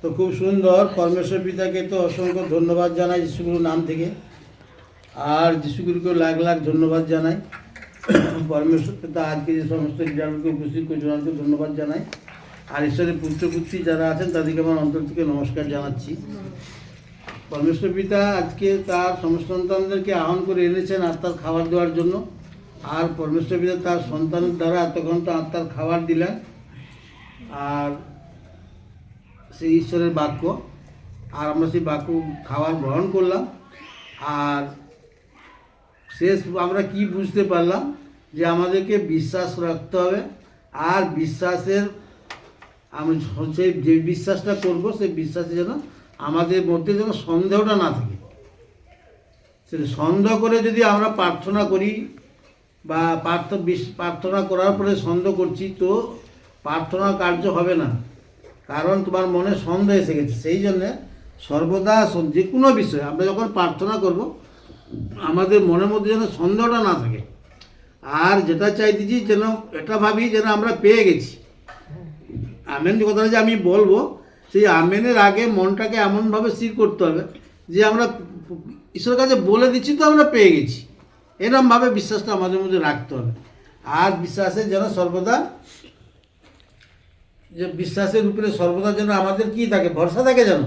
তো খুব সুন্দর। পরমেশ্বর পিতাকে তো অসংখ্য ধন্যবাদ জানাই যিশুগুরুর নাম থেকে, আর যিশুগুরুকে লাখ লাখ ধন্যবাদ জানাই। পরমেশ্বর পিতা আজকে যে সমস্ত লিডারকে উপস্থিত করেছে ওনাকে ধন্যবাদ জানাই। আর ঈশ্বরের পুত্রপুত্রী যারা আছেন তাদেরকে আমার অন্তর থেকে নমস্কার জানাচ্ছি। পরমেশ্বর পিতা আজকে তার সমস্ত সন্তানদেরকে আহ্বান করে এনেছেন আত্মার খাবার দেওয়ার জন্য। আর পরমেশ্বর পিতা তার সন্তানের দ্বারা এত ঘন্টা আত্মার খাবার দিলেন, আর সেই ঈশ্বরের বাক্য, আর আমরা সেই বাক্য খাবার গ্রহণ করলাম। আর শেষ আমরা কি বুঝতে পারলাম যে আমাদেরকে বিশ্বাস রাখতে হবে, আর বিশ্বাসের আমি সেই যে বিশ্বাসটা করব সেই বিশ্বাসে যেন আমাদের মধ্যে যেন সন্দেহটা না থাকে। সেটা সন্দেহ করে যদি আমরা প্রার্থনা করি বা প্রার্থনা করার পরে সন্দেহ করছি, তো প্রার্থনা কার্য হবে না, কারণ তোমার মনে সন্দেহ এসে গেছে। সেই জন্যে সর্বদা যে কোনো বিষয়ে আমরা যখন প্রার্থনা করব আমাদের মনের মধ্যে যেন সন্দেহটা না থাকে। আর যেটা চাইতেছি যেন এটা ভাবি যেন আমরা পেয়ে গেছি। আমেন যে কথাটা যে আমি বলবো, সেই আমেনের আগে মনটাকে এমনভাবে স্থির করতে হবে যে আমরা ঈশ্বরের কাছে বলে দিচ্ছি তো আমরা পেয়ে গেছি, এরকমভাবে বিশ্বাসটা আমাদের মধ্যে রাখতে হবে। আর বিশ্বাসের যেন সর্বদা যে বিশ্বাসের উপরে সর্বদা যেন আমাদের কী থাকে, ভরসা থাকে যেন।